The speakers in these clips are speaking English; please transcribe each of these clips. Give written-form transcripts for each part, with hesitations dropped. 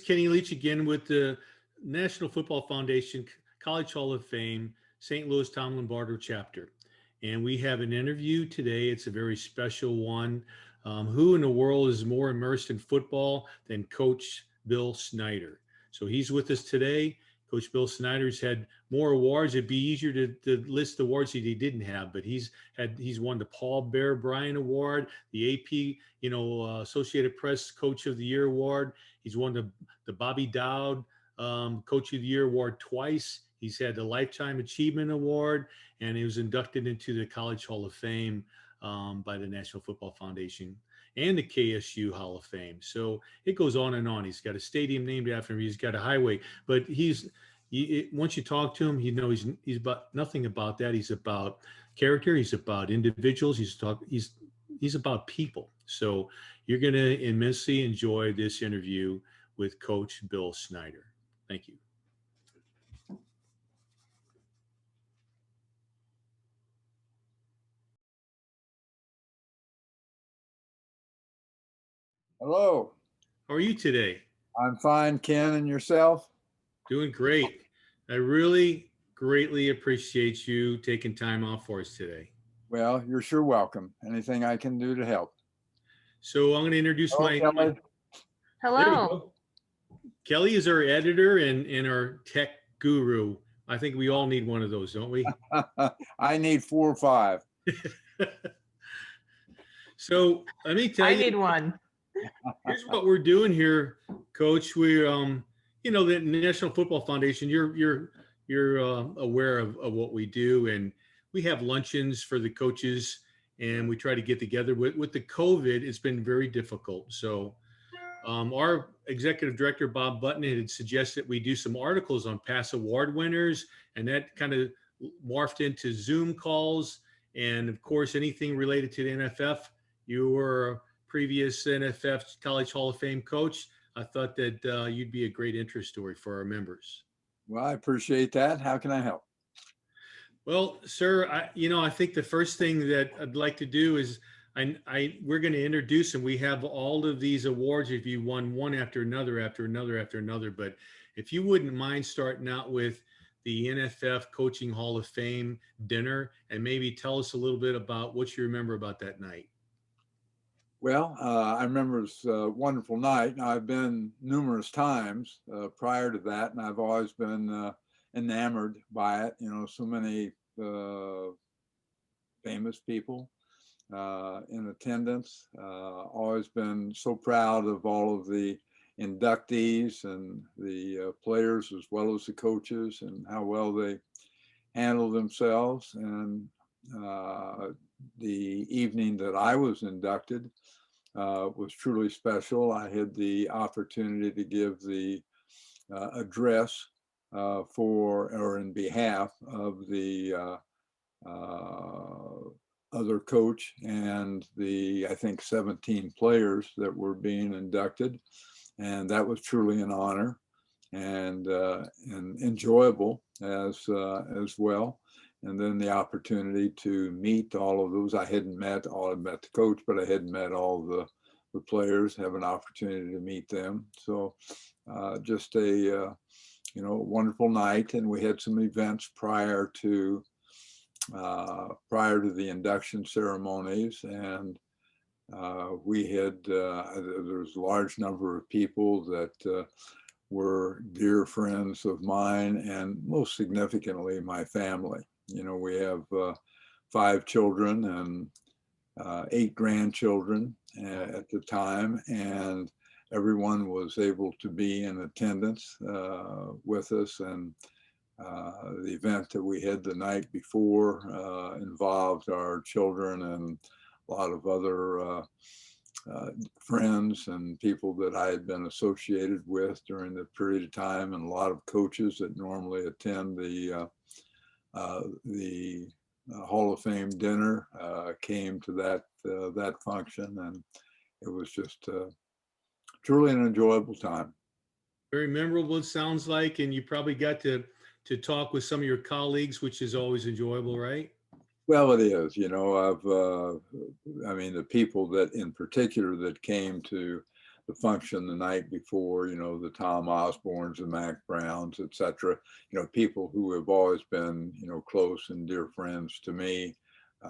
Kenny Leach again with the National Football Foundation College Hall of Fame, St. Louis Tom Lombardo chapter. And we have an interview today. It's a very special one. Who in the world is more immersed in football than Coach Bill Snyder? So he's with us today. Coach Bill Snyder's had more awards. It'd be easier to list the awards that he didn't have, but he's won the Paul Bear Bryant Award, the AP, Associated Press Coach of the Year Award. He's won the Bobby Dowd Coach of the Year Award twice. He's had the Lifetime Achievement Award, and he was inducted into the College Hall of Fame by the National Football Foundation and the KSU Hall of Fame. So it goes on and on. He's got a stadium named after him. He's got a highway, but once you talk to him, he's about nothing about that. He's about character. He's about individuals. He's about people. So you're going to immensely enjoy this interview with Coach Bill Snyder. Thank you. Hello. How are you today? I'm fine, Ken, and yourself? Doing great. I really greatly appreciate you taking time off for us today. Well, you're sure welcome. Anything I can do to help. So I'm going to introduce Kelly. Hello. Kelly is our editor and our tech guru. I think we all need one of those, don't we? I need 4 or 5. So let me tell you. I need one. Here's what we're doing here, Coach. We're, the National Football Foundation. You're aware of what we do, and we have luncheons for the coaches, and we try to get together. With the COVID, it's been very difficult. So, our executive director Bob Button had suggested we do some articles on past award winners, and that kind of morphed into Zoom calls, and of course, anything related to the NFF. You were previous NFF College Hall of Fame coach. I thought that you'd be a great interest story for our members. Well, I appreciate that. How can I help? Well, sir, I think the first thing that I'd like to do is we're going to introduce, and we have all of these awards if you won one after another, after another, after another. But if you wouldn't mind starting out with the NFF Coaching Hall of Fame dinner, and maybe tell us a little bit about what you remember about that night. Well, I remember it was a wonderful night. Now, I've been numerous times prior to that, and I've always been enamored by it. So many famous people in attendance. Always been so proud of all of the inductees and the players as well as the coaches and how well they handle themselves. And the evening that I was inducted was truly special. I had the opportunity to give the address in behalf of the other coach and I think 17 players that were being inducted. And that was truly an honor and enjoyable as well. And then the opportunity to meet all of those. I met the coach, but I hadn't met all the players, have an opportunity to meet them. So just a wonderful night. And we had some events prior to the induction ceremonies. And we had, there was a large number of people that were dear friends of mine, and most significantly, my family. We have 5 children and 8 grandchildren at the time, and everyone was able to be in attendance with us. And the event that we had the night before involved our children and a lot of other friends and people that I had been associated with during the period of time, and a lot of coaches that normally attend the Hall of Fame dinner came to that function, and it was just truly an enjoyable time. Very memorable, it sounds like, and you probably got to talk with some of your colleagues, which is always enjoyable, right? Well, it is. The people that in particular that came to the function the night before, the Tom Osbornes, the Mac Browns, etc. People who have always been, close and dear friends to me,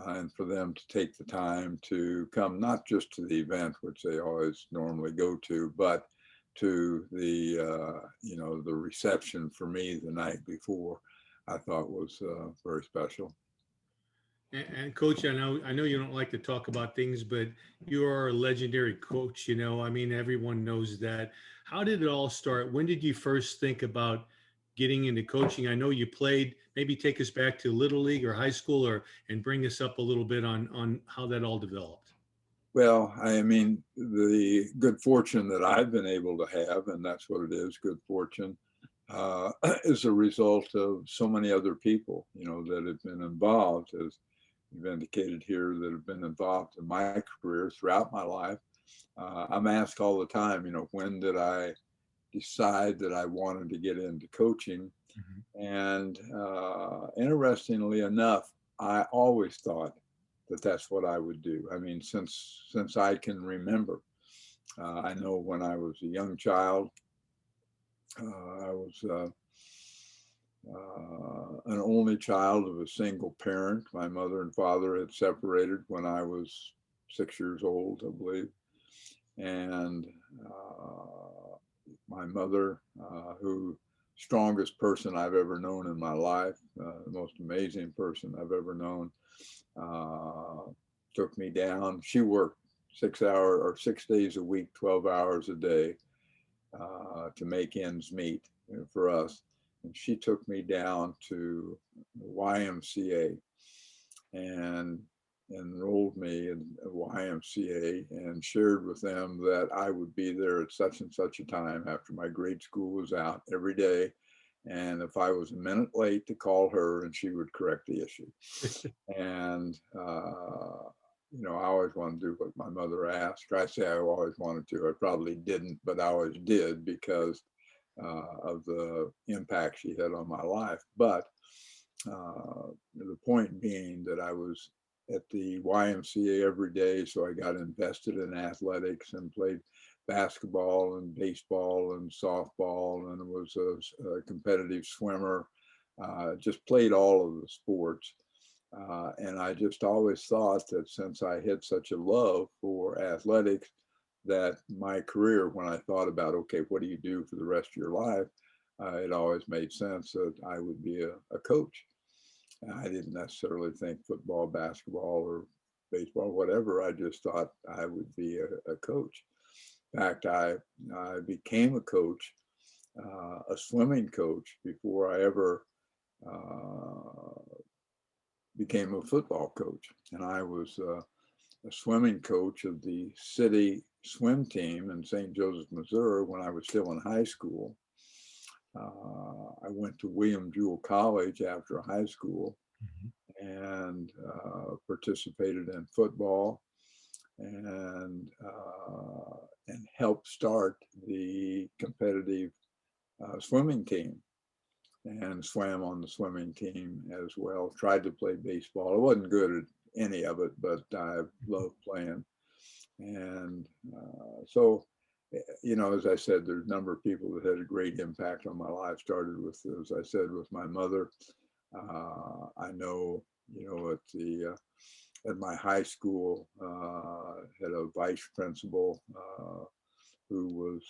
and for them to take the time to come, not just to the event, which they always normally go to, but to the, the reception for me the night before, I thought was very special. And Coach, I know you don't like to talk about things, but you are a legendary coach. I mean, everyone knows that. How did it all start? When did you first think about getting into coaching? I know you played. Maybe take us back to Little League or high school, and bring us up a little bit on how that all developed. Well, I mean, the good fortune that I've been able to have, and that's what it is, good fortune, is a result of so many other people, that have been involved, as you've indicated here, that have been involved in my career throughout my life. I'm asked all the time, when did I decide that I wanted to get into coaching? Mm-hmm. And interestingly enough, I always thought that that's what I would do. I mean, since I can remember, I know when I was a young child, I was an only child of a single parent. My mother and father had separated when I was 6 years old, I believe. And my mother, who strongest person I've ever known in my life, the most amazing person I've ever known, took me down. She worked 6 days a week, 12 hours a day, to make ends meet for us. And she took me down to the YMCA and enrolled me in the YMCA and shared with them that I would be there at such and such a time after my grade school was out every day. And if I was a minute late, to call her and she would correct the issue. And, I always wanted to do what my mother asked. I say I always wanted to. I probably didn't, but I always did because of the impact she had on my life. But the point being that I was at the YMCA every day, so I got invested in athletics and played basketball and baseball and softball, and was a competitive swimmer, just played all of the sports. And I just always thought that since I had such a love for athletics, that my career, when I thought about, okay, what do you do for the rest of your life? It always made sense that I would be a coach. I didn't necessarily think football, basketball, or baseball, whatever. I just thought I would be a coach. In fact, I became a coach, a swimming coach, before I ever became a football coach. And I was a swimming coach of the city swim team in St. Joseph, Missouri, when I was still in high school. I went to William Jewell College after high school, and participated in football and helped start the competitive swimming team, and swam on the swimming team as well. Tried to play baseball. I wasn't good at any of it, but I loved playing. And so, as I said, there's a number of people that had a great impact on my life. Started with, as I said, with my mother. I know, at my high school, had a vice principal who was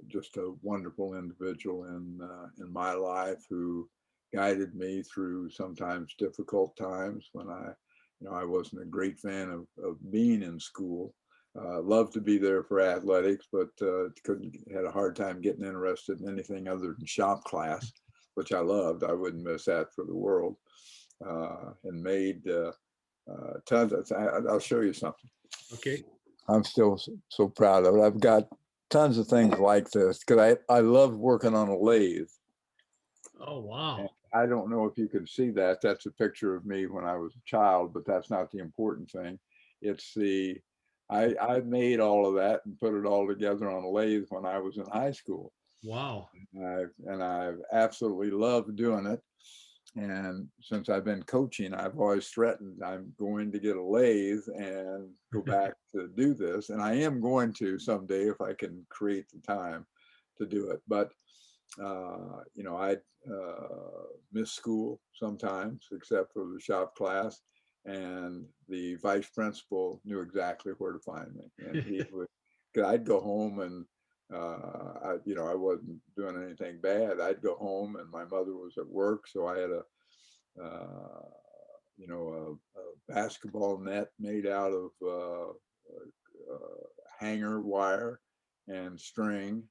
just a wonderful individual in my life, who guided me through sometimes difficult times when I wasn't a great fan of being in school. Loved to be there for athletics, but had a hard time getting interested in anything other than shop class, which I loved. I wouldn't miss that for the world. And made tons of, I'll show you something. Okay. I'm still so proud of it. I've got tons of things like this because I love working on a lathe. Oh, wow. And I don't know if you can see that. That's a picture of me when I was a child, but that's not the important thing. It's I made all of that and put it all together on a lathe when I was in high school. Wow. And I've absolutely loved doing it. And since I've been coaching, I've always threatened I'm going to get a lathe and go back to do this. And I am going to someday if I can create the time to do it. But, I miss school sometimes, except for the shop class. And the vice principal knew exactly where to find me. And he would, cause I'd go home and I wasn't doing anything bad. I'd go home and my mother was at work, so I had uh, a basketball net made out of hanger wire and string,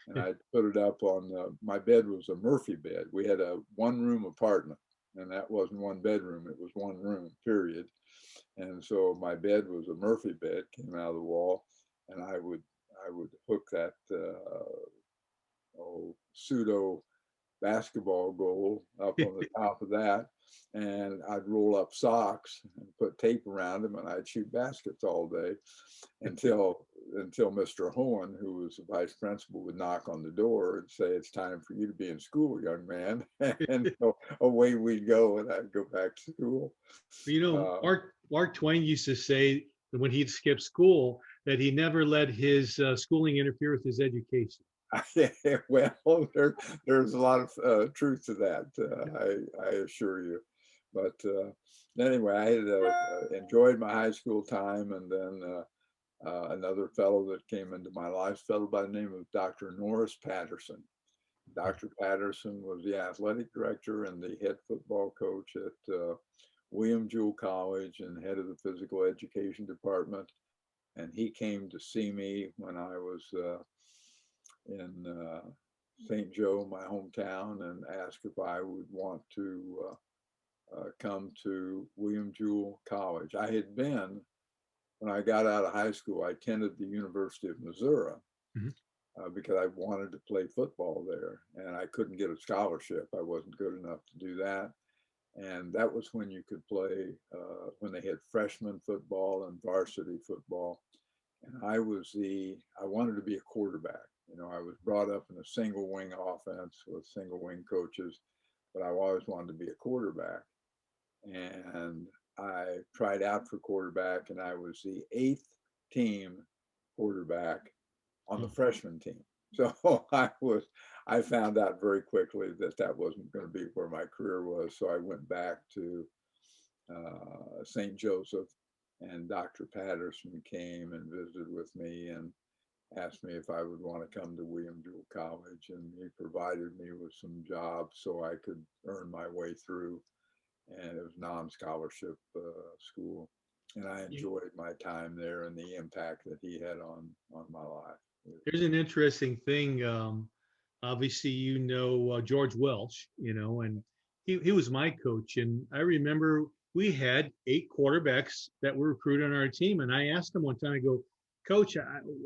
and I'd put it up on my bed was a Murphy bed. We had a one-room apartment, and that wasn't one bedroom; it was one room, period. And so my bed was a Murphy bed, came out of the wall, and I would hook that pseudo basketball goal up on the top of that, and I'd roll up socks and put tape around them, and I'd shoot baskets all day until Mr. Hohen, who was the vice principal, would knock on the door and say, "It's time for you to be in school, young man." And so away we'd go, and I'd go back to school. Mark Twain used to say that when he'd skip school, that he never let his schooling interfere with his education. Well, there's a lot of truth to that, I assure you. But anyway, I had enjoyed my high school time, and then another fellow that came into my life, fellow by the name of Dr. Norris Patterson. Dr. Patterson was the athletic director and the head football coach at William Jewell College and head of the physical education department. And he came to see me when I was in St. Joe, my hometown, and asked if I would want to come to William Jewell College. I had been, when I got out of high school, I attended the University of Missouri because I wanted to play football there, and I couldn't get a scholarship. I wasn't good enough to do that. And that was when you could play, when they had freshman football and varsity football. And I wanted to be a quarterback. I was brought up in a single wing offense with single wing coaches, but I always wanted to be a quarterback. And I tried out for quarterback, and I was the 8th team quarterback on the freshman team. So I found out very quickly that wasn't going to be where my career was. So I went back to St. Joseph, and Dr. Patterson came and visited with me and asked me if I would want to come to William Jewell College, and he provided me with some jobs so I could earn my way through. And it was non-scholarship school, and I enjoyed my time there and the impact that he had on my life. There's an interesting thing. Obviously, George Welch, and he was my coach. And I remember we had 8 quarterbacks that were recruited on our team. And I asked him one time, I go, "Coach,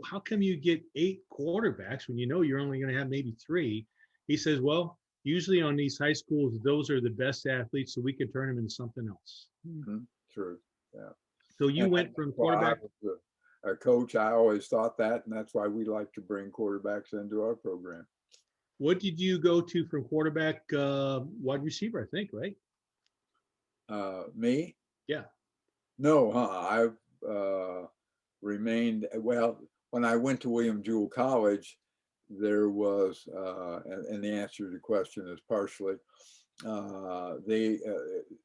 how come you get 8 quarterbacks when you're only going to have maybe 3?" He says, "Well, usually on these high schools, those are the best athletes, so we can turn them into something else." True. Yeah. So you went from quarterback. A coach, I always thought that, and that's why we like to bring quarterbacks into our program. What did you go to from quarterback, wide receiver, I think, right? Me? Yeah. No, I've remained, well, when I went to William Jewell College, there was, and the answer to the question is partially,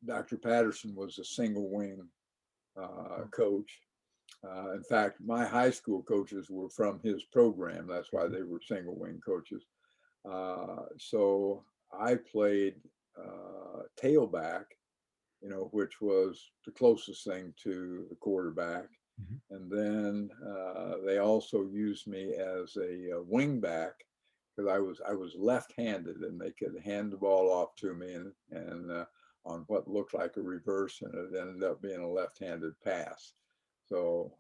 Dr. Patterson was a single wing coach. In fact, my high school coaches were from his program. That's why they were single wing coaches. So I played tailback, which was the closest thing to the quarterback. And then they also used me as a wing back because I was left-handed, and they could hand the ball off to me and on what looked like a reverse, and it ended up being a left-handed pass. So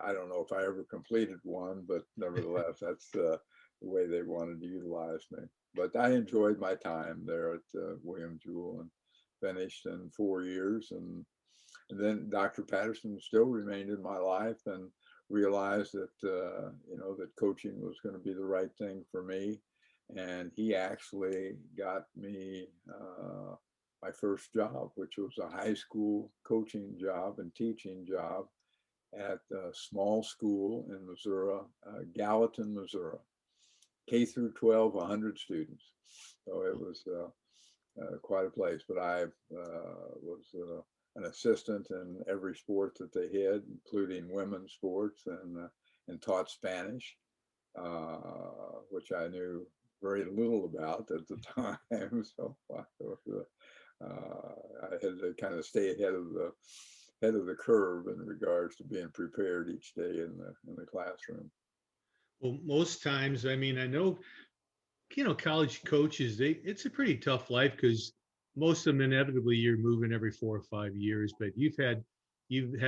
I don't know if I ever completed one, but nevertheless, that's the way they wanted to utilize me. But I enjoyed my time there at William Jewell and finished in 4 years. And then Dr. Patterson still remained in my life, and realized that, that coaching was going to be the right thing for me. And he actually got me my first job, which was a high school coaching job and teaching job at a small school in Missouri, Gallatin, Missouri, K through 12, 100 students. So it was quite a place, but I was an assistant in every sport that they had, including women's sports, and taught Spanish, which I knew very little about at the time. So I had to kind of stay ahead of the curve in regards to being prepared each day in the classroom. Well, most times, I mean, I know, college coaches, it's a pretty tough life because most of them inevitably you're moving every 4 or 5 years, but you've had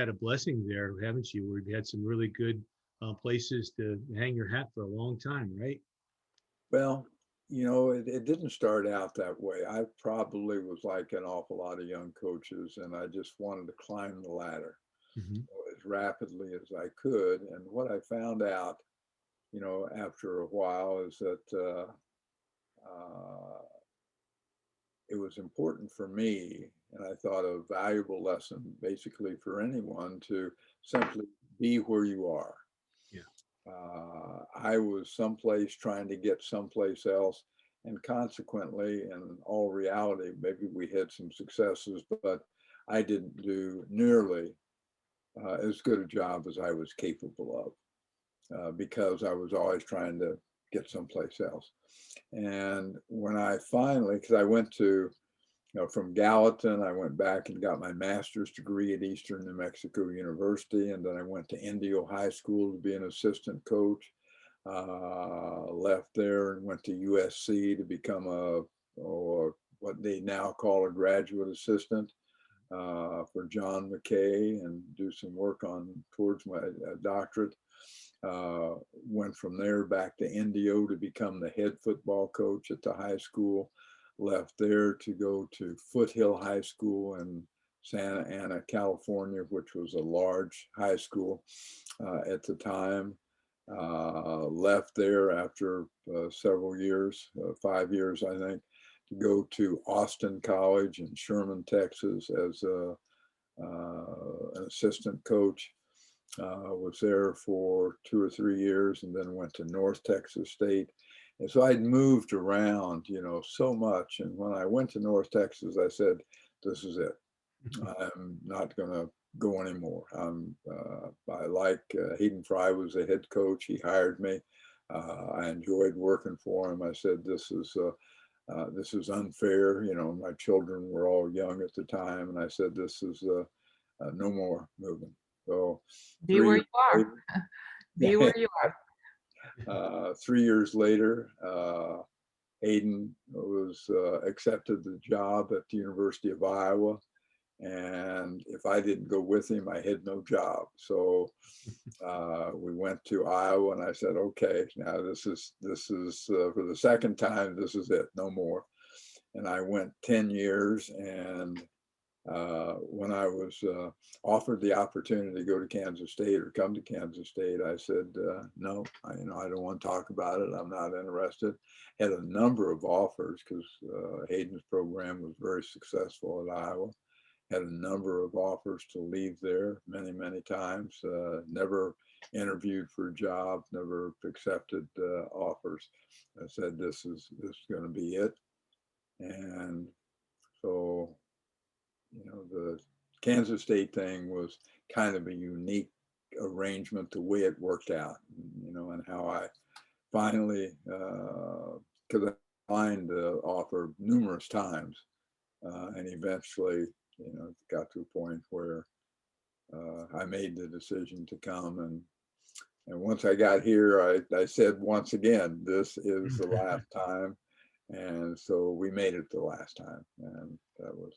a blessing there, haven't you? Where you've had some really good places to hang your hat for a long time, right? Well, it didn't start out that way. I probably was like an awful lot of young coaches, and I just wanted to climb the ladder Hmm. as rapidly as I could. And what I found out, after a while is that it was important for me, and I thought a valuable lesson basically for anyone to simply be where you are. Yeah. I was someplace trying to get someplace else, and consequently, in all reality, maybe we had some successes, but I didn't do nearly as good a job as I was capable of, because I was always trying to get someplace else. And when I finally, because I went to, from Gallatin, I went back and got my master's degree at Eastern New Mexico University, and then I went to Indio High School to be an assistant coach. Left there and went to USC to become or what they now call a graduate assistant for John McKay, and do some work towards my doctorate. Went from there back to Indio to become the head football coach at the high school. Left there to go to Foothill High School in Santa Ana, California, which was a large high school at the time. Left there after several years, 5 years, I think, to go to Austin College in Sherman, Texas as an assistant coach. Was there for 2 or 3 years, and then went to North Texas State. And so I'd moved around, so much. And when I went to North Texas, I said, this is it. I'm not going to go anymore. I like Hayden Fry was the head coach. He hired me. I enjoyed working for him. I said, this is unfair. My children were all young at the time. And I said, this is no more moving. So Be where you are. Be where you are. 3 years later, Hayden was accepted the job at the University of Iowa. And if I didn't go with him, I had no job. So we went to Iowa, and I said, okay, now this is for the second time, this is it, no more. And I went 10 years, and when I was offered the opportunity to go to Kansas State or come to Kansas State, I said, no, I don't want to talk about it. I'm not interested. Had a number of offers because Hayden's program was very successful at Iowa. Had a number of offers to leave there many, many times. Never interviewed for a job, never accepted offers. I said, this is going to be it. And so, the Kansas State thing was kind of a unique arrangement, the way it worked out, and how I finally, because I declined the offer numerous times, and eventually, got to a point where I made the decision to come. And once I got here, I said, once again, this is the last time. And so we made it the last time. And that was,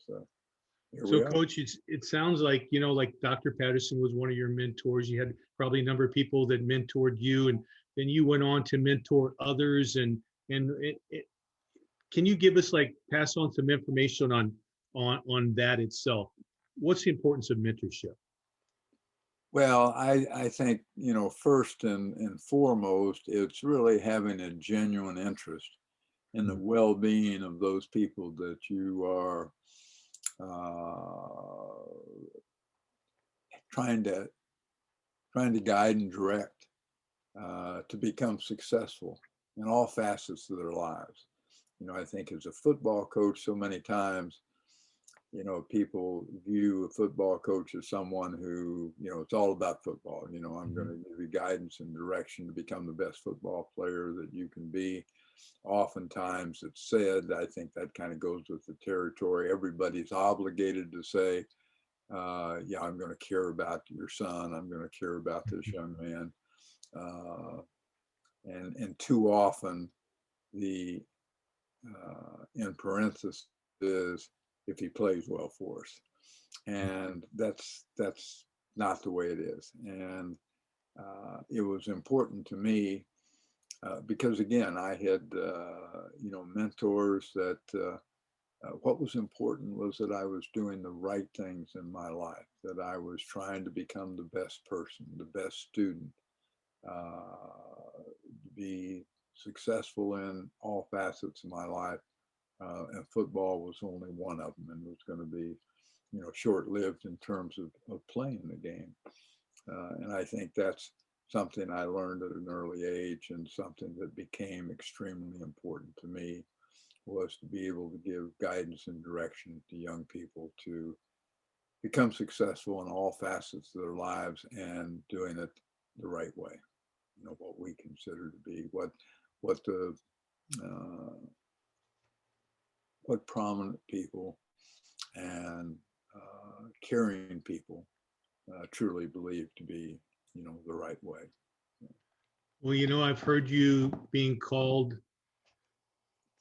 here So, we are. Coach, it sounds like, like Dr. Patterson was one of your mentors. You had probably a number of people that mentored you, and then you went on to mentor others. And can you give us, pass on some information on that itself? What's the importance of mentorship? Well, I think, first and foremost, it's really having a genuine interest in the well-being of those people that you are trying to guide and direct to become successful in all facets of their lives. I think as a football coach, so many times, people view a football coach as someone who, it's all about football. I'm going to give you guidance and direction to become the best football player that you can be. Oftentimes it's said, I think that kind of goes with the territory. Everybody's obligated to say, yeah, I'm going to care about your son. I'm going to care about this young man. And too often the, in parentheses, is if he plays well for us. And that's not the way it is. And it was important to me because again, I had, mentors that what was important was that I was doing the right things in my life, that I was trying to become the best person, the best student, be successful in all facets of my life. And football was only one of them, and was going to be, short-lived in terms of playing the game. And I think that's something I learned at an early age, and something that became extremely important to me, was to be able to give guidance and direction to young people to become successful in all facets of their lives, and doing it the right way. What we consider to be what prominent people and caring people truly believe to be, the right way. Well, I've heard you being called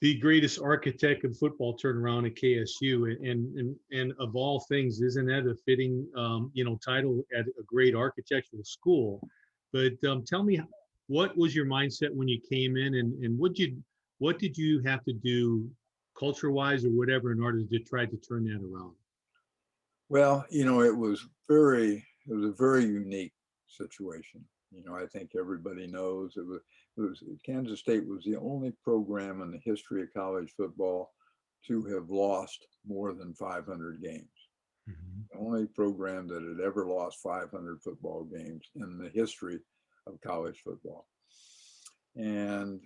the greatest architect of football turnaround at KSU, and of all things, isn't that a fitting title at a great architectural school? But tell me, what was your mindset when you came in, and what did you have to do culture wise or whatever in order to try to turn that around? Well, it was a very unique situation. I think everybody knows it was Kansas State was the only program in the history of college football to have lost more than 500 games. Mm-hmm. The only program that had ever lost 500 football games in the history of college football. And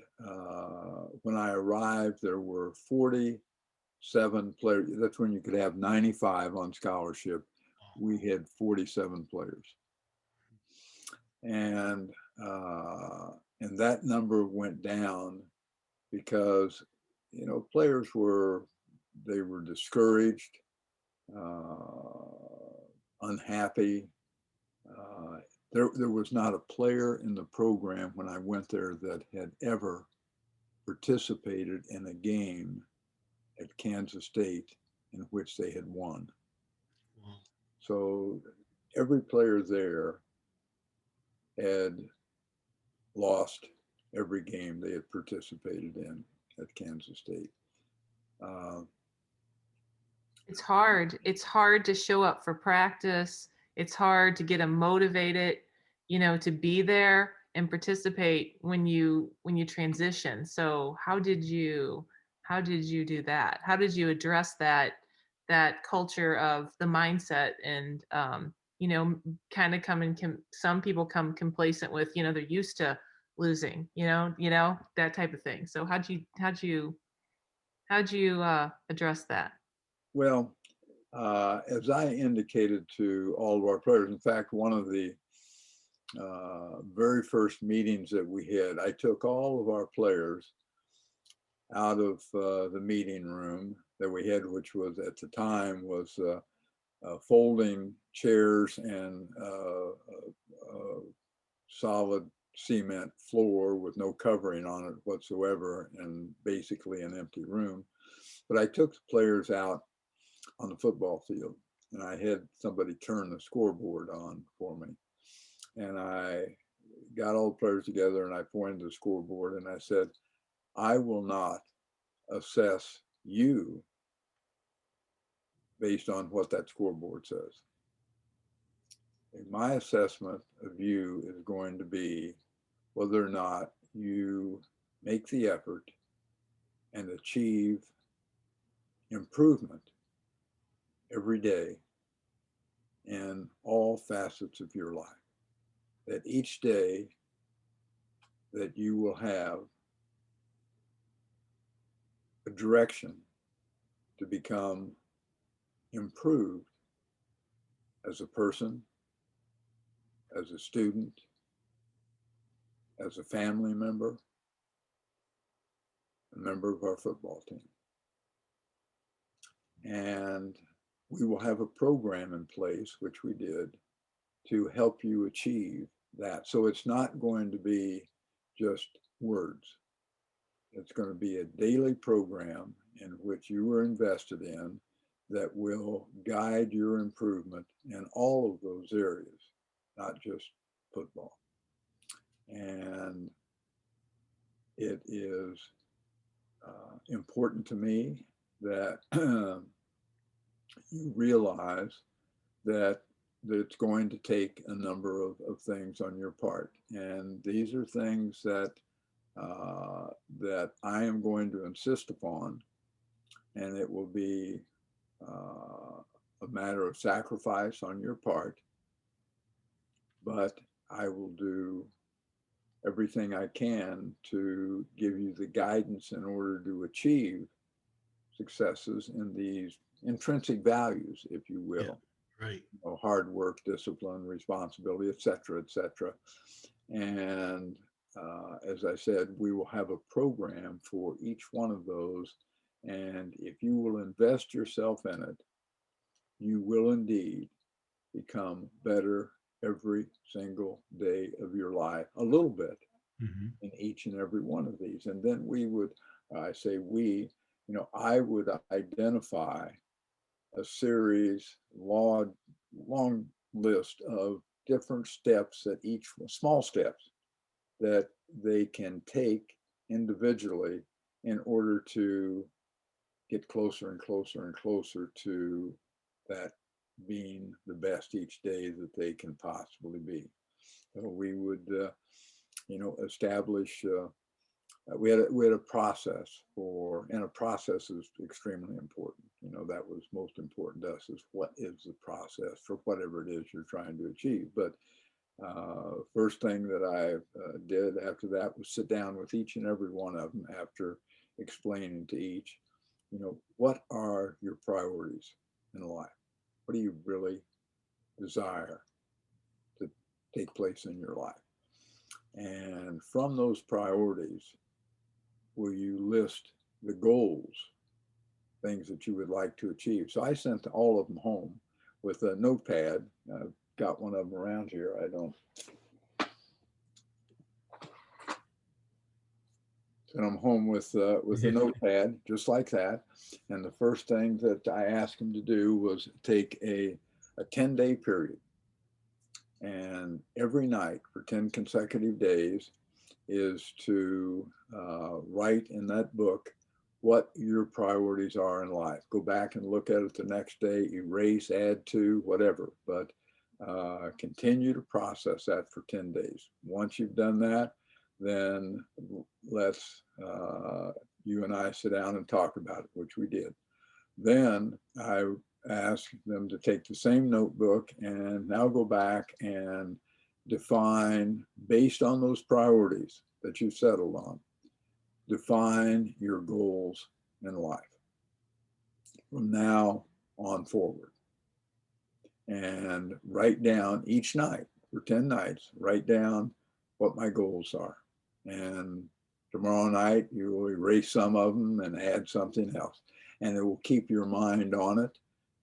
when I arrived, there were 47 players. That's when you could have 95 on scholarship. We had 47 players. And that number went down because, players were discouraged, unhappy. There was not a player in the program when I went there that had ever participated in a game at Kansas State in which they had won. Wow. So every player there had lost every game they had participated in at Kansas State. It's hard. It's hard to show up for practice. It's hard to get them motivated, to be there and participate when you transition. So how did you do that? How did you address that culture of the mindset, and kind of some people come complacent with, they're used to losing, that type of thing. So how'd you address that? Well, as I indicated to all of our players, in fact, one of the very first meetings that we had, I took all of our players out of the meeting room that we had, which was at the time was folding chairs and solid cement floor with no covering on it whatsoever, and basically an empty room. But I took the players out on the football field, and I had somebody turn the scoreboard on for me. And I got all the players together, and I pointed to the scoreboard, and I said, I will not assess you based on what that scoreboard says. And my assessment of you is going to be whether or not you make the effort and achieve improvement every day in all facets of your life. That each day that you will have a direction to become improved as a person, as a student, as a family member, a member of our football team. And we will have a program in place, which we did, to help you achieve that. So it's not going to be just words. It's going to be a daily program in which you are invested in that will guide your improvement in all of those areas, not just football. And it is important to me that you realize that it's going to take a number of things on your part. And these are things that that I am going to insist upon, and it will be a matter of sacrifice on your part, but I will do everything I can to give you the guidance in order to achieve successes in these intrinsic values, if you will. Yeah, right. You know, hard work, discipline, responsibility, et cetera, et cetera. And as I said, we will have a program for each one of those. And if you will invest yourself in it, you will indeed become better every single day of your life, a little bit Mm-hmm. in each and every one of these. And then we would, I say we, you know, I would identify a series, long list of different steps that each, small steps that they can take individually in order to get closer and closer and closer to that being the best each day that they can possibly be. So we would, you know, establish. We had a process for, and a process is extremely important. You know, that was most important to us, is what is the process for whatever it is you're trying to achieve. But first thing that I did after that was sit down with each and every one of them after explaining to each, you know, what are your priorities in life? What do you really desire to take place in your life? And from those priorities, will you list the goals, things that you would like to achieve? So I sent all of them home with a notepad. I've got one of them around here. I don't. Sent them home with a notepad just like that. And the first thing that I asked them to do was take a 10-day period. And every night for 10 consecutive days is to write in that book what your priorities are in life. Go back and look at it the next day, erase, add to, whatever, but continue to process that for 10 days. Once you've done that, then let's, you and I sit down and talk about it, which we did. Then I asked them to take the same notebook and now go back and define, based on those priorities that you've settled on, define your goals in life from now on forward. And write down each night for 10 nights, write down what my goals are. And tomorrow night, you will erase some of them and add something else. And it will keep your mind on it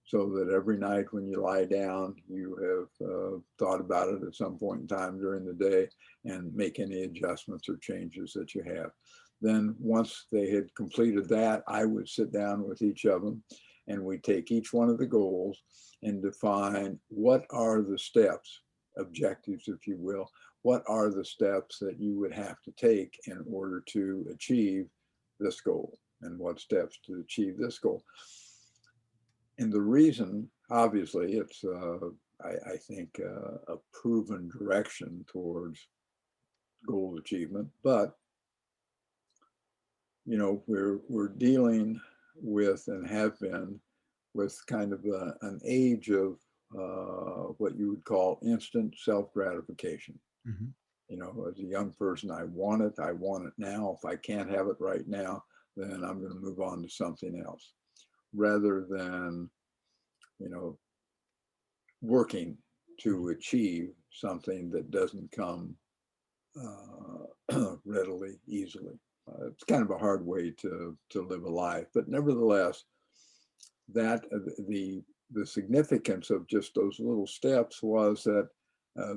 so that every night when you lie down, you have thought about it at some point in time during the day and make any adjustments or changes that you have. Then once they had completed that, I would sit down with each of them and we take each one of the goals and define what are the steps, objectives, if you will, what are the steps that you would have to take in order to achieve this goal, and what steps to achieve this goal. And the reason, obviously, it's, I think, a proven direction towards goal achievement, but, you know, we're dealing with and have been with kind of an age of what you would call instant self-gratification. Mhm. You know, as a young person, I want it now. If I can't have it right now, then I'm going to move on to something else, rather than, you know, working to achieve something that doesn't come readily, easily. It's kind of a hard way to live a life, but nevertheless, that the significance of just those little steps was that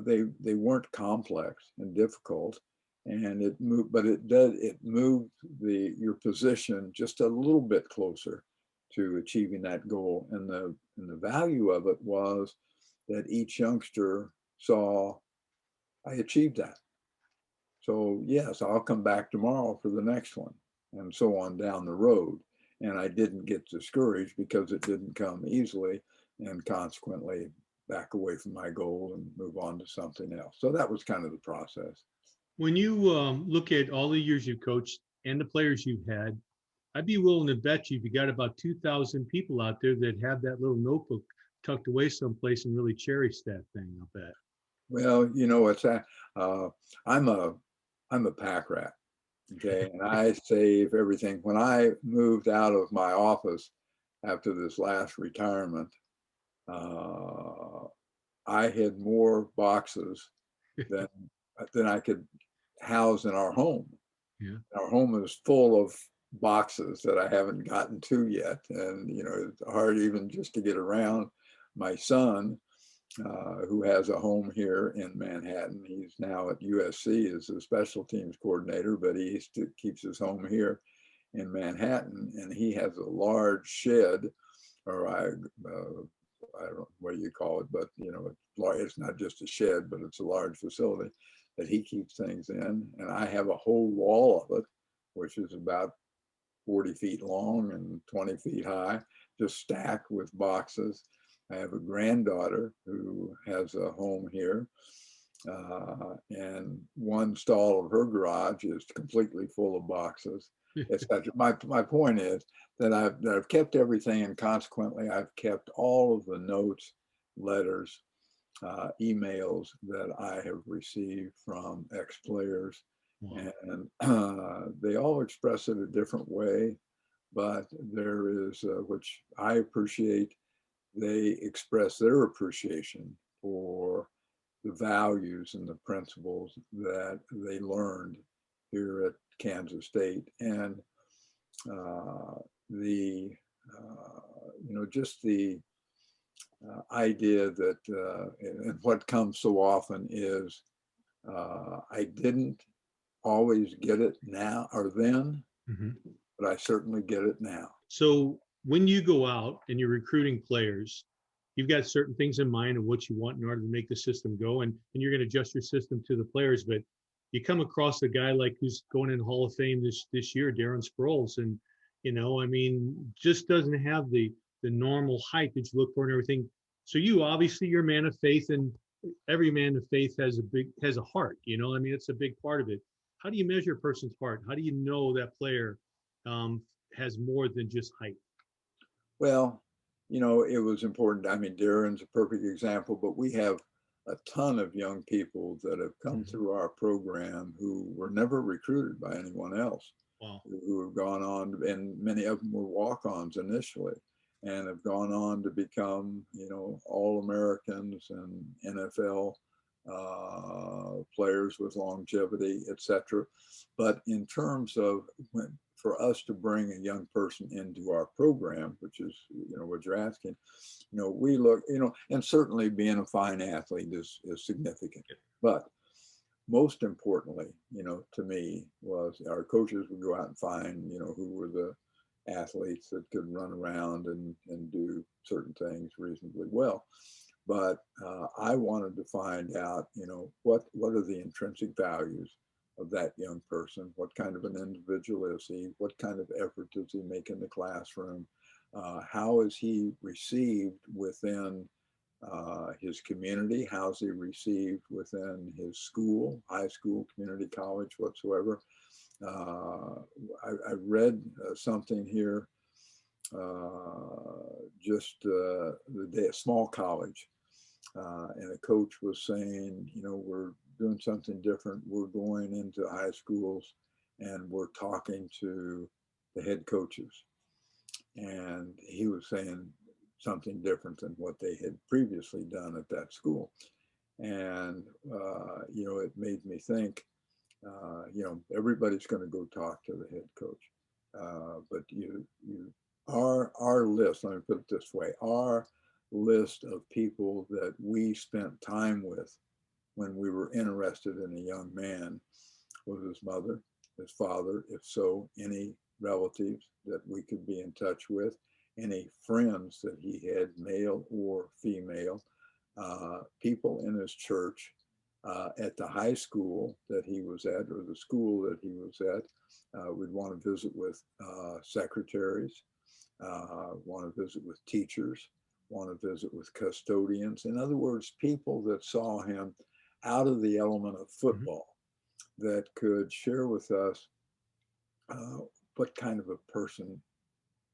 they weren't complex and difficult, and it moved, but it moved your position just a little bit closer to achieving that goal. And the value of it was that each youngster saw, I achieved that. So yes, I'll come back tomorrow for the next one, and so on down the road. And I didn't get discouraged because it didn't come easily, and consequently back away from my goal and move on to something else. So that was kind of the process. When you look at all the years you've coached and the players you've had, I'd be willing to bet you got about 2,000 people out there that have that little notebook tucked away someplace and really cherish that thing, I'll bet. Well, you know, I'm a pack rat. Okay, and I save everything. When I moved out of my office after this last retirement, I had more boxes than I could house in our home. Yeah. Our home is full of boxes that I haven't gotten to yet, and you know, it's hard even just to get around. My son, who has a home here in Manhattan, he's now at USC as a special teams coordinator, but he keeps his home here in Manhattan, and he has a large shed, or I don't know what you call it, but you know, it's not just a shed, but it's a large facility that he keeps things in. And I have a whole wall of it, which is about 40 feet long and 20 feet high, just stacked with boxes. I have a granddaughter who has a home here, and one stall of her garage is completely full of boxes. My point is that I've kept everything, and consequently, I've kept all of the notes, letters, emails that I have received from ex-players, Wow. and they all express it a different way, but there is, which I appreciate, they express their appreciation for the values and the principles that they learned here at Kansas State. And the you know, just the idea that and what comes so often is I didn't always get it now or then, Mhm. but I certainly get it now. So when you go out and you're recruiting players, you've got certain things in mind of what you want in order to make the system go, and you're going to adjust your system to the players. But you come across a guy like who's going in Hall of Fame this year, Darren Sproles, and you know, I mean, just doesn't have the normal height that you look for and everything. So you obviously you're a man of faith, and every man of faith has a heart. You know, I mean, it's a big part of it. How do you measure a person's heart? How do you know that player um, has more than just height? Well, you know, it was important. I mean, Darren's a perfect example, but we have a ton of young people that have come Mhm. through our program who were never recruited by anyone else, Wow. who have gone on, and many of them were walk-ons initially, and have gone on to become, you know, All-Americans and NFL players with longevity, etc. But in terms of for us to bring a young person into our program, which is, you know, what you're asking, you know, we look, you know, and certainly being a fine athlete is significant, but most importantly, you know, to me was our coaches would go out and find, you know, who were the athletes that could run around and do certain things reasonably well. But I wanted to find out, you know, what are the intrinsic values of that young person? What kind of an individual is he? What kind of effort does he make in the classroom? How is he received within his community? How's he received within his school, high school, community college, whatsoever? I read something here just the day, a small college. And a coach was saying, you know, we're doing something different. We're going into high schools and we're talking to the head coaches. And he was saying something different than what they had previously done at that school. And, you know, it made me think, you know, everybody's going to go talk to the head coach. But our list, let me put it this way, our list of people that we spent time with when we were interested in a young man was his mother, his father, if so, any relatives that we could be in touch with, any friends that he had, male or female, people in his church, at the high school that he was at or the school that he was at. We'd want to visit with secretaries, want to visit with teachers, want to visit with custodians. In other words, people that saw him out of the element of football, that could share with us what kind of a person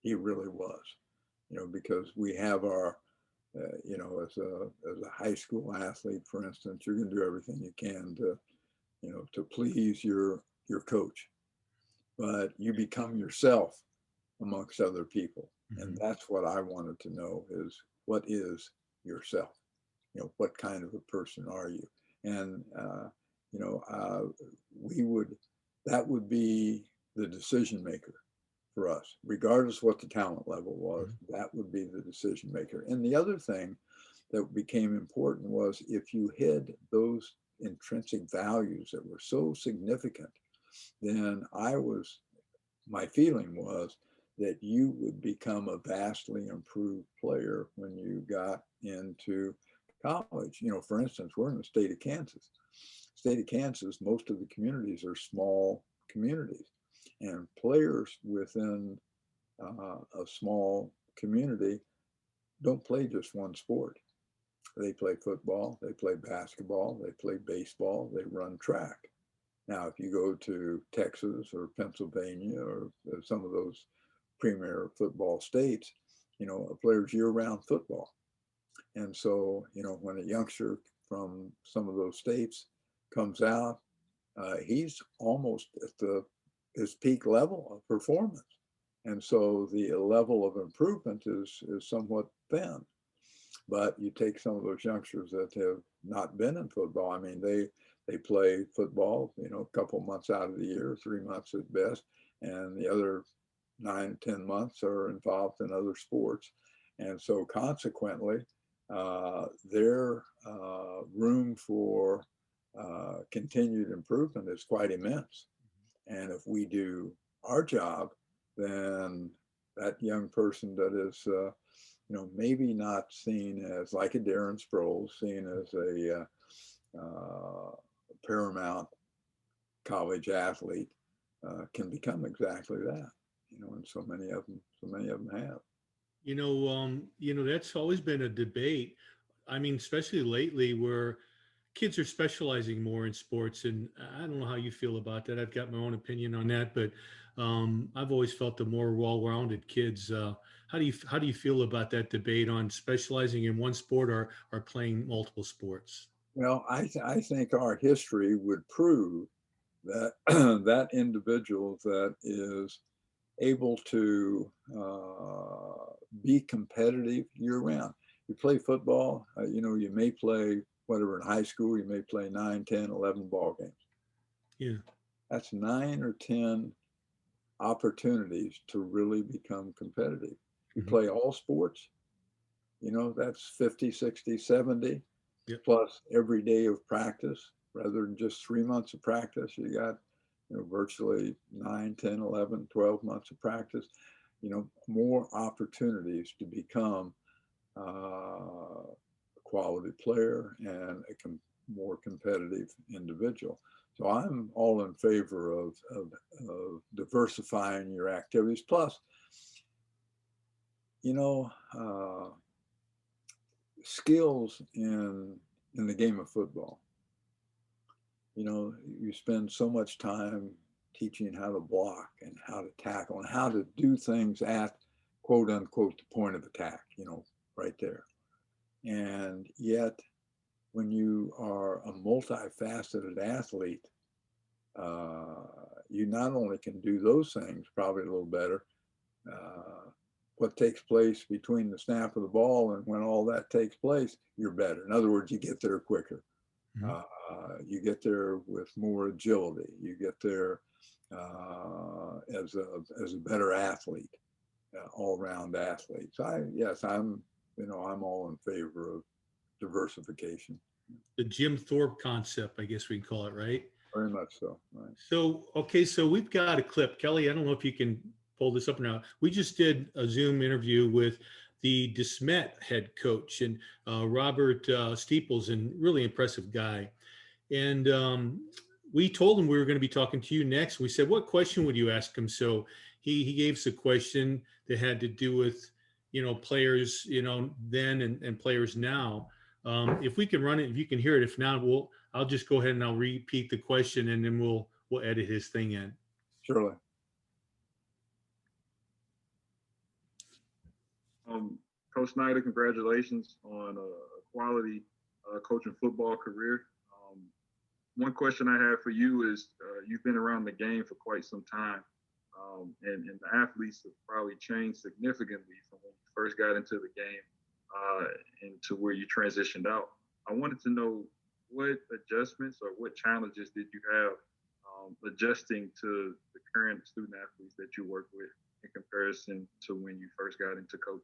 he really was. You know, because we have our, you know, as a high school athlete, for instance, you're going to do everything you can to, you know, to please your coach, but you become yourself amongst other people. And that's what I wanted to know is, what is yourself? You know, what kind of a person are you? And, you know, that would be the decision maker for us, regardless what the talent level was. That would be the decision maker. And the other thing that became important was, if you had those intrinsic values that were so significant, then my feeling was that you would become a vastly improved player when you got into college. You know, for instance, we're in the state of Kansas. State of Kansas, most of the communities are small communities, and players within a small community don't play just one sport. They play football, they play basketball, they play baseball, they run track. Now, if you go to Texas or Pennsylvania or some of those premier football states, you know, a player's year-round football. And so, you know, when a youngster from some of those states comes out, he's almost at his peak level of performance. And so the level of improvement is somewhat thin. But you take some of those youngsters that have not been in football. I mean, they play football, you know, a couple months out of the year, 3 months at best, and the other 9, 10 months are involved in other sports. And so consequently, their room for continued improvement is quite immense. And if we do our job, then that young person that is, you know, maybe not seen as like a Darren Sproles, seen as a paramount college athlete, can become exactly that. You know, and so many of them have. You know, that's always been a debate. I mean, especially lately, where kids are specializing more in sports, and I don't know how you feel about that. I've got my own opinion on that, but I've always felt the more well-rounded kids. How do you feel about that debate on specializing in one sport or playing multiple sports? Well, I think our history would prove that that individual that is able to be competitive year round. You play football, you know, you may play whatever in high school, you may play 9, 10, 11 ball games. Yeah. That's 9 or 10 opportunities to really become competitive. You play all sports, you know, that's 50, 60, 70, Yep. plus every day of practice rather than just 3 months of practice. You got, you know, virtually 9, 10, 11, 12 months of practice, you know, more opportunities to become a quality player and a more competitive individual. So I'm all in favor of diversifying your activities. Plus, you know, skills in the game of football. You know, you spend so much time teaching how to block and how to tackle and how to do things at quote unquote the point of attack, right there. And yet, when you are a multifaceted athlete, you not only can do those things probably a little better. What takes place between the snap of the ball and when all that takes place, you're better. In other words, you get there quicker. Mhm. You get there with more agility. You get there as a better athlete, all-round athlete. So I'm all in favor of diversification. The Jim Thorpe concept, I guess we can call it, right? Very much so. Right. So, okay, so we've got a clip. Kelly, I don't know if you can pull this up now. We just did a Zoom interview with the DeSmet head coach and Robert Steeples, and really impressive guy. And we told him we were going to be talking to you next. We said, what question would you ask him? So he gave us a question that had to do with, players, then and players now. If we can run it, if you can hear it, if not, I'll just go ahead and I'll repeat the question, and then we'll edit his thing in. Surely. Coach Snyder, congratulations on a quality coaching football career. One question I have for you is, you've been around the game for quite some time, and the athletes have probably changed significantly from when you first got into the game and to where you transitioned out. I wanted to know what adjustments or what challenges did you have adjusting to the current student athletes that you work with in comparison to when you first got into coaching?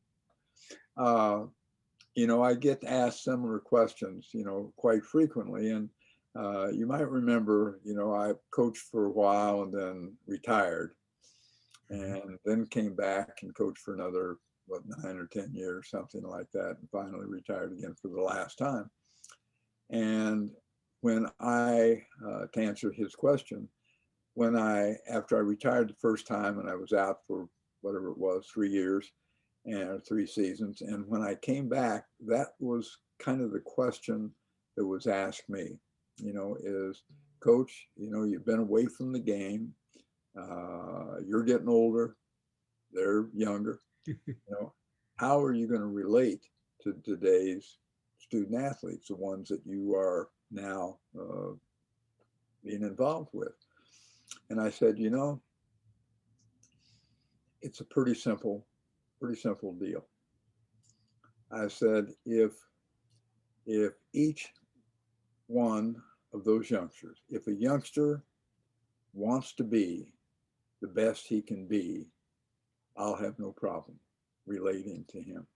I get asked similar questions, quite frequently. And you might remember, I coached for a while and then retired, and then came back and coached for another, 9 or 10 years, something like that, and finally retired again for the last time. And when to answer his question, after I retired the first time and I was out for whatever it was, 3 years and 3 seasons, and when I came back, that was kind of the question that was asked me, is, Coach, you've been away from the game, you're getting older, they're younger, how are you going to relate to today's student athletes, the ones that you are now being involved with? And I said, it's a pretty simple deal. I said, if each one of those youngsters, if a youngster wants to be the best he can be, I'll have no problem relating to him.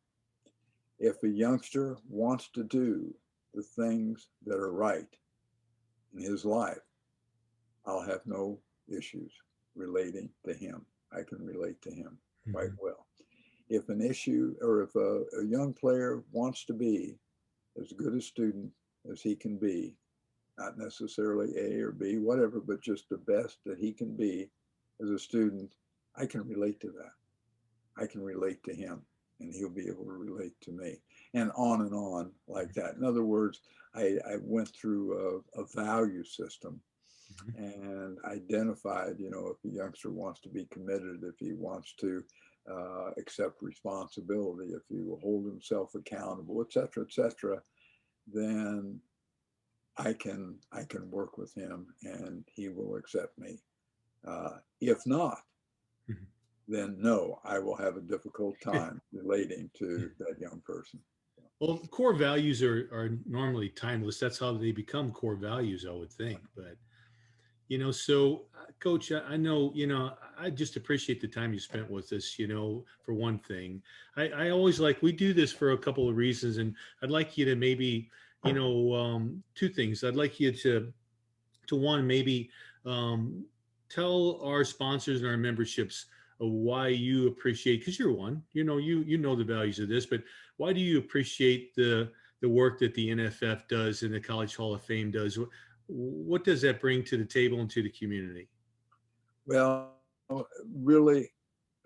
If a youngster wants to do the things that are right in his life, I'll have no issues relating to him. I can relate to him quite well. If an issue, or if a young player wants to be as good a student as he can be, not necessarily A or B, whatever, but just the best that he can be as a student, I can relate to that. I can relate to him, and he'll be able to relate to me, and on like that. In other words, I went through a value system and identified, if a youngster wants to be committed, if he wants to accept responsibility, if he will hold himself accountable, et cetera, then I can work with him and he will accept me. If not, then no, I will have a difficult time relating to that young person. Well, core values are normally timeless. That's how they become core values, I would think. But, so Coach, I know, I just appreciate the time you spent with us, for one thing. I always we do this for a couple of reasons, and I'd like you to maybe, 2 things. I'd like you to one, maybe tell our sponsors and our memberships why you appreciate, because you're one, you know the values of this, but why do you appreciate the work that the NFF does and the College Hall of Fame does? What does that bring to the table and to the community? Well, really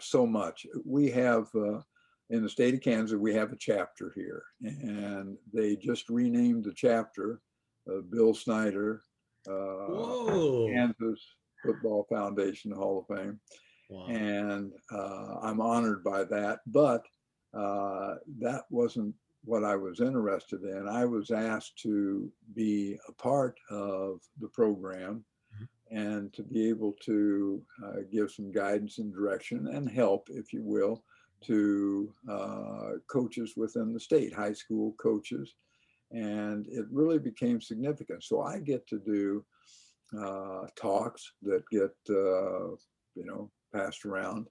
so much. We have, in the state of Kansas, we have a chapter here, and they just renamed the chapter Bill Snyder, Kansas Football Foundation Hall of Fame. Wow. And I'm honored by that. But that wasn't what I was interested in. I was asked to be a part of the program and to be able to give some guidance and direction and help, if you will, to coaches within the state, high school coaches. And it really became significant. So I get to do talks that get, passed around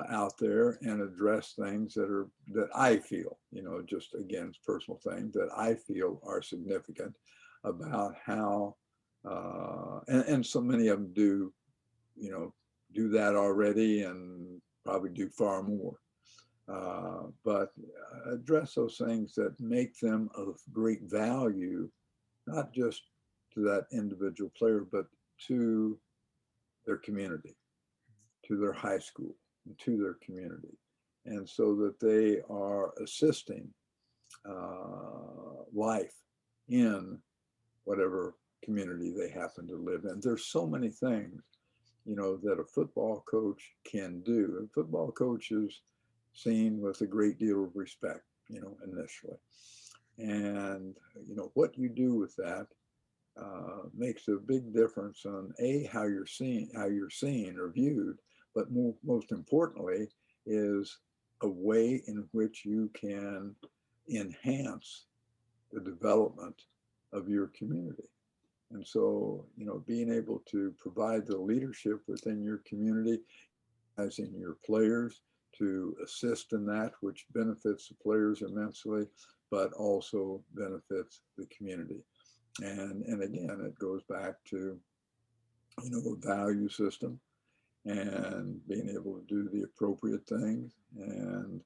out there and address things that I feel, just again, it's personal things that I feel are significant about how, and so many of them do that already and probably do far more. But address those things that make them of great value, not just to that individual player, but to their community, to their high school, and to their community. And so that they are assisting life in whatever community they happen to live in. There's so many things, that a football coach can do. A football coach is seen with a great deal of respect, initially. And, what you do with that makes a big difference on how you're seen or viewed, but most importantly is a way in which you can enhance the development of your community. And so, being able to provide the leadership within your community, as in your players, to assist in that, which benefits the players immensely, but also benefits the community. And again, it goes back to, a value system and being able to do the appropriate things and,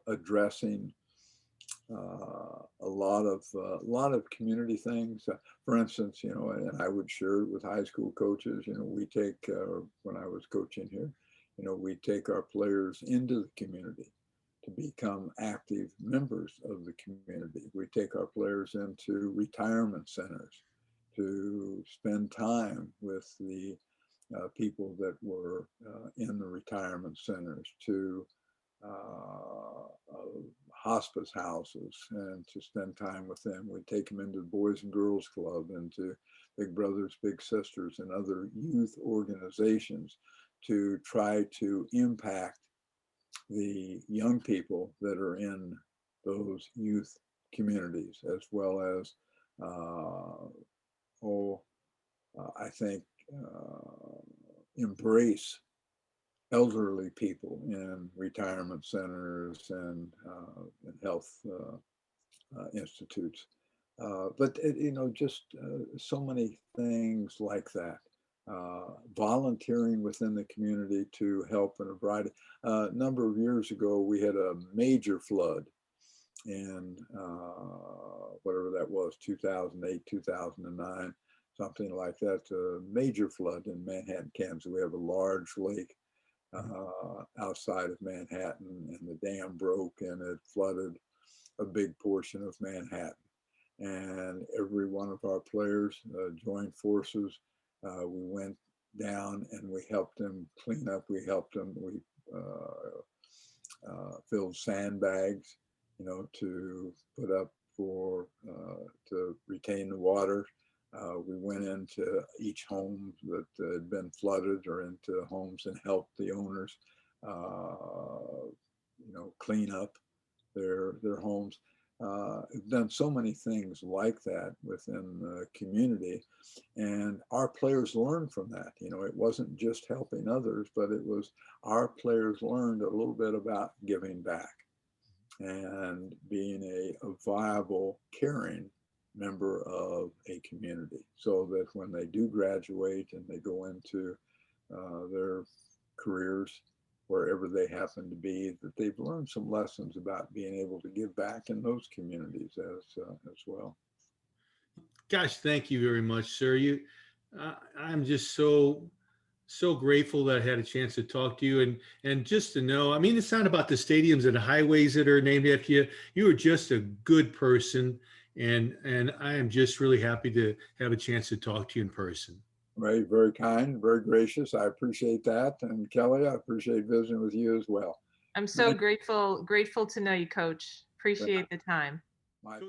addressing a lot of community things. For instance, and I would share it with high school coaches. We take when I was coaching here, we take our players into the community to become active members of the community. We take our players into retirement centers to spend time with the people that were in the retirement centers, to hospice houses and to spend time with them. We take them into the Boys and Girls Club, into Big Brothers, Big Sisters, and other youth organizations to try to impact the young people that are in those youth communities, as well as, I think, embrace elderly people in retirement centers and health institutes. But, just so many things like that. Volunteering within the community to help in a variety. A number of years ago, we had a major flood in whatever that was, 2008, 2009, something like that. A major flood in Manhattan, Kansas. We have a large lake outside of Manhattan, and the dam broke and it flooded a big portion of Manhattan. And every one of our players joined forces. We went down and we helped them clean up. We helped them. We filled sandbags, to put up to retain the water. We went into each home that had been flooded or into homes and helped the owners, clean up their homes. We've done so many things like that within the community, and our players learned from that. It wasn't just helping others, but it was our players learned a little bit about giving back and being a viable, caring member of a community, so that when they do graduate and they go into their careers, wherever they happen to be, that they've learned some lessons about being able to give back in those communities as well. Gosh, thank you very much, sir. I'm just so grateful that I had a chance to talk to you, and just to know. I mean, it's not about the stadiums and the highways that are named after you. You are just a good person, and I am just really happy to have a chance to talk to you in person. Very, very kind, very gracious. I appreciate that. And Kelly, I appreciate visiting with you as well. I'm so grateful to know you, Coach. Appreciate the time. My